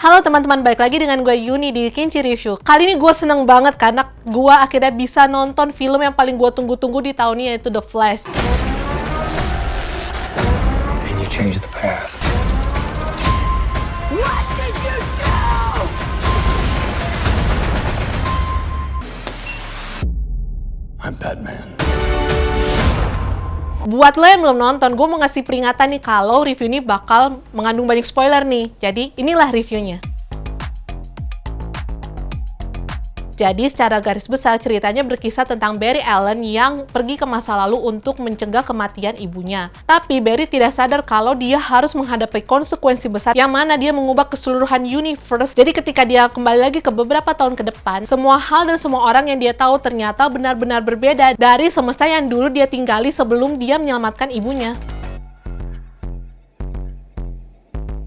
Halo teman-teman, balik lagi dengan gue Yuni di Kinci Review. Kali ini gue seneng banget karena gue akhirnya bisa nonton film yang paling gue tunggu-tunggu di tahun ini, yaitu The Flash. And you changed the past. What did you do? I'm Batman. Buat lo yang belum nonton, gue mau ngasih peringatan nih kalau review ini bakal mengandung banyak spoiler nih. Jadi inilah reviewnya. Jadi secara garis besar ceritanya berkisah tentang Barry Allen yang pergi ke masa lalu untuk mencegah kematian ibunya. Tapi Barry tidak sadar kalau dia harus menghadapi konsekuensi besar yang mana dia mengubah keseluruhan universe. Jadi ketika dia kembali lagi ke beberapa tahun ke depan, semua hal dan semua orang yang dia tahu ternyata benar-benar berbeda dari semesta yang dulu dia tinggali sebelum dia menyelamatkan ibunya.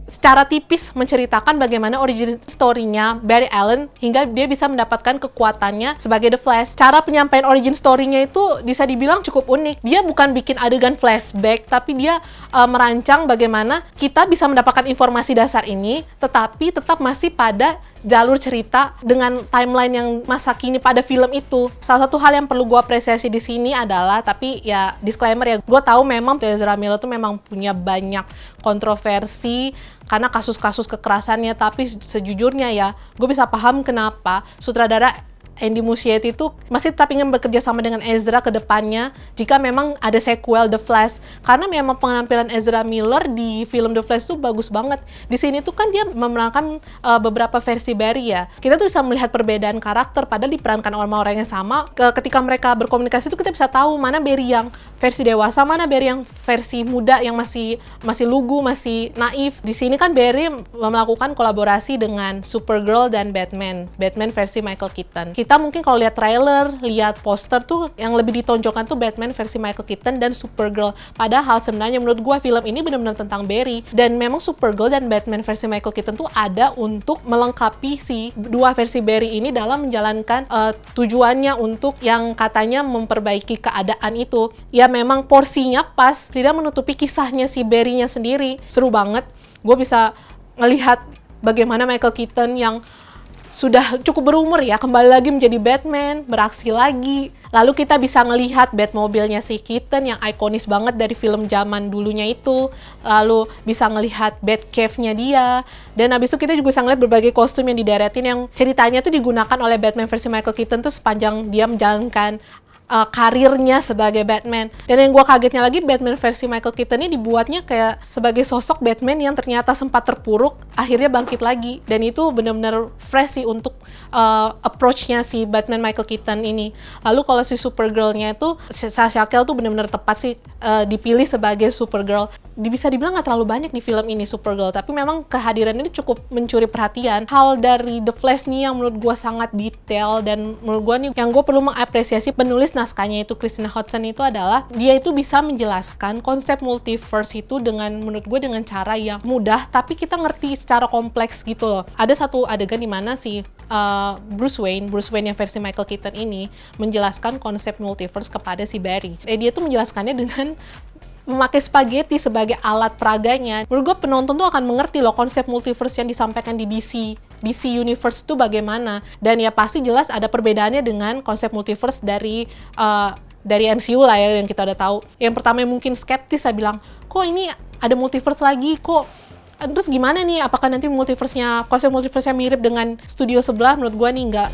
Secara tipis menceritakan bagaimana origin story-nya Barry Allen hingga dia bisa mendapatkan kekuatannya sebagai The Flash. Cara penyampaian origin story-nya itu bisa dibilang cukup unik. Dia bukan bikin adegan flashback, tapi dia merancang bagaimana kita bisa mendapatkan informasi dasar ini, tetapi tetap masih pada jalur cerita dengan timeline yang masa kini pada film itu. Salah satu hal yang perlu gue apresiasi di sini adalah, tapi ya disclaimer ya, gue tahu memang Ezra Miller tuh memang punya banyak kontroversi karena kasus-kasus kekerasannya, tapi sejujurnya ya, gue bisa paham kenapa sutradara Andy Muschietti itu masih tetap ingin bekerja sama dengan Ezra ke depannya jika memang ada sequel The Flash. Karena memang penampilan Ezra Miller di film The Flash tuh bagus banget. Di sini tuh kan dia memerankan beberapa versi Barry ya. Kita tuh bisa melihat perbedaan karakter padahal diperankan orang-orang yang sama. Ketika mereka berkomunikasi tuh kita bisa tahu mana Barry yang versi dewasa, mana Barry yang versi muda yang masih lugu, masih naif. Di sini kan Barry melakukan kolaborasi dengan Supergirl dan Batman versi Michael Keaton. Kita mungkin kalau lihat trailer, lihat poster tuh yang lebih ditonjolkan tuh Batman versi Michael Keaton dan Supergirl. Padahal sebenarnya menurut gue film ini benar-benar tentang Barry, dan memang Supergirl dan Batman versi Michael Keaton tuh ada untuk melengkapi si dua versi Barry ini dalam menjalankan tujuannya untuk yang katanya memperbaiki keadaan itu. Ya memang porsinya pas, tidak menutupi kisahnya si Barry-nya sendiri. Seru banget. Gue bisa ngelihat bagaimana Michael Keaton yang sudah cukup berumur ya, kembali lagi menjadi Batman, beraksi lagi. Lalu kita bisa ngelihat Batmobile-nya si Keaton yang ikonis banget dari film zaman dulunya itu. Lalu bisa ngelihat Batcave-nya dia. Dan habis itu kita juga bisa ngelihat berbagai kostum yang dideretin yang ceritanya tuh digunakan oleh Batman versi Michael Keaton tuh sepanjang dia menjalankan karirnya sebagai Batman. Dan yang gue kagetnya lagi, Batman versi Michael Keaton ini dibuatnya kayak sebagai sosok Batman yang ternyata sempat terpuruk, akhirnya bangkit lagi. Dan itu benar-benar fresh sih untuk approach-nya si Batman Michael Keaton ini. Lalu kalau si Supergirl-nya itu, Sasha Calle tuh benar-benar tepat sih dipilih sebagai Supergirl. Bisa dibilang nggak terlalu banyak di film ini Supergirl, tapi memang kehadiran ini cukup mencuri perhatian. Hal dari The Flash nih yang menurut gue sangat detail, dan menurut gue nih yang gue perlu mengapresiasi penulis naskahnya itu Christina Hodson itu adalah dia itu bisa menjelaskan konsep multiverse itu dengan, menurut gue, dengan cara yang mudah tapi kita ngerti secara kompleks gitu loh. Ada satu adegan di mana si Bruce Wayne yang versi Michael Keaton ini menjelaskan konsep multiverse kepada si Barry. Dia tuh menjelaskannya dengan memakai spaghetti sebagai alat peraganya. Menurut gue penonton tuh akan mengerti loh konsep multiverse yang disampaikan di DC Universe itu bagaimana. Dan ya pasti jelas ada perbedaannya dengan konsep multiverse dari MCU lah ya, yang kita udah tahu. Yang pertama yang mungkin skeptis, saya bilang, kok ini ada multiverse lagi, kok terus gimana nih, apakah nanti konsep multiverse-nya mirip dengan studio sebelah? Menurut gue nih enggak.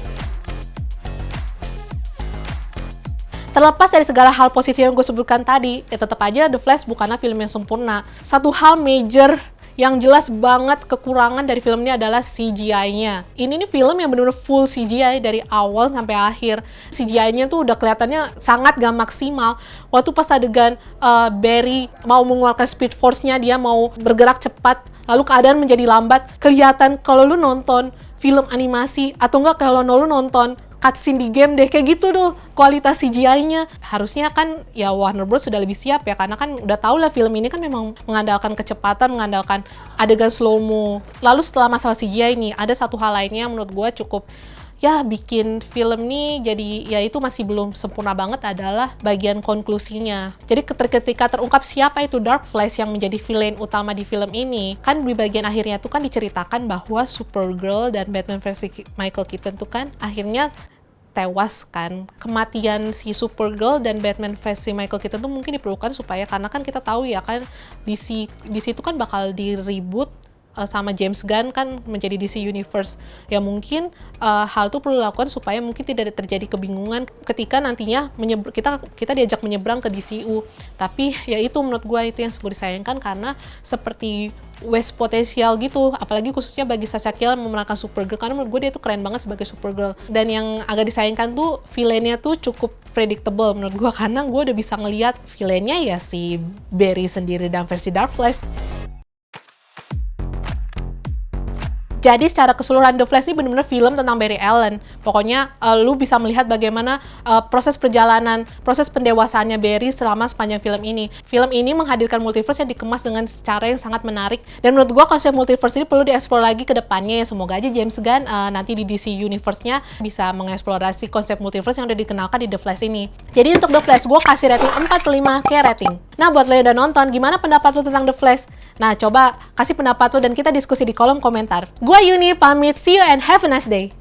Terlepas dari segala hal positif yang gue sebutkan tadi, ya tetap aja The Flash bukanlah film yang sempurna. Satu hal major yang jelas banget kekurangan dari film ini adalah CGI-nya. Ini nih film yang benar-benar full CGI dari awal sampai akhir. CGI-nya tuh udah kelihatannya sangat gak maksimal. Waktu pas adegan Barry mau mengeluarkan Speed Force-nya, dia mau bergerak cepat, lalu keadaan menjadi lambat. Kelihatan kalau lu nonton film animasi, atau enggak kalau lu nonton cutscene di game deh, kayak gitu tuh kualitas CGI-nya. Harusnya kan ya Warner Bros sudah lebih siap ya, karena kan udah tau lah film ini kan memang mengandalkan kecepatan, mengandalkan adegan slow-mo. Lalu setelah masalah CGI ini, ada satu hal lainnya yang menurut gue cukup ya bikin film nih jadi ya itu masih belum sempurna banget adalah bagian konklusinya. Jadi ketika terungkap siapa itu Dark Flash yang menjadi villain utama di film ini, kan di bagian akhirnya tuh kan diceritakan bahwa Supergirl dan Batman versi Michael Keaton tuh kan akhirnya tewas kan. Kematian si Supergirl dan Batman versi Michael Keaton tuh mungkin diperlukan supaya, karena kan kita tahu ya kan di situ kan bakal di-reboot sama James Gunn kan menjadi DC Universe. Ya mungkin hal itu perlu dilakukan supaya mungkin tidak terjadi kebingungan ketika nantinya kita diajak menyeberang ke DCU. Tapi ya itu menurut gue itu yang seperti disayangkan, karena seperti waste potensial gitu, apalagi khususnya bagi Sasha Calle memerankan Supergirl, karena menurut gue dia tuh keren banget sebagai Supergirl. Dan yang agak disayangkan tuh villainnya tuh cukup predictable menurut gue, karena gue udah bisa ngelihat villainnya ya si Barry sendiri dan versi Dark Flash. Jadi secara keseluruhan The Flash ini benar-benar film tentang Barry Allen. Pokoknya lu bisa melihat bagaimana proses pendewasaannya Barry selama sepanjang film ini. Film ini menghadirkan multiverse yang dikemas dengan cara yang sangat menarik. Dan menurut gua konsep multiverse ini perlu dieksplor lagi ke depannya ya. Semoga aja James Gunn nanti di DC Universe-nya bisa mengeksplorasi konsep multiverse yang udah dikenalkan di The Flash ini. Jadi untuk The Flash gua kasih rating 45 kayak rating. Nah buat lo yang udah nonton, gimana pendapat lo tentang The Flash? Nah, coba kasih pendapat lo dan kita diskusi di kolom komentar. Gua Yuni, pamit. See you and have a nice day.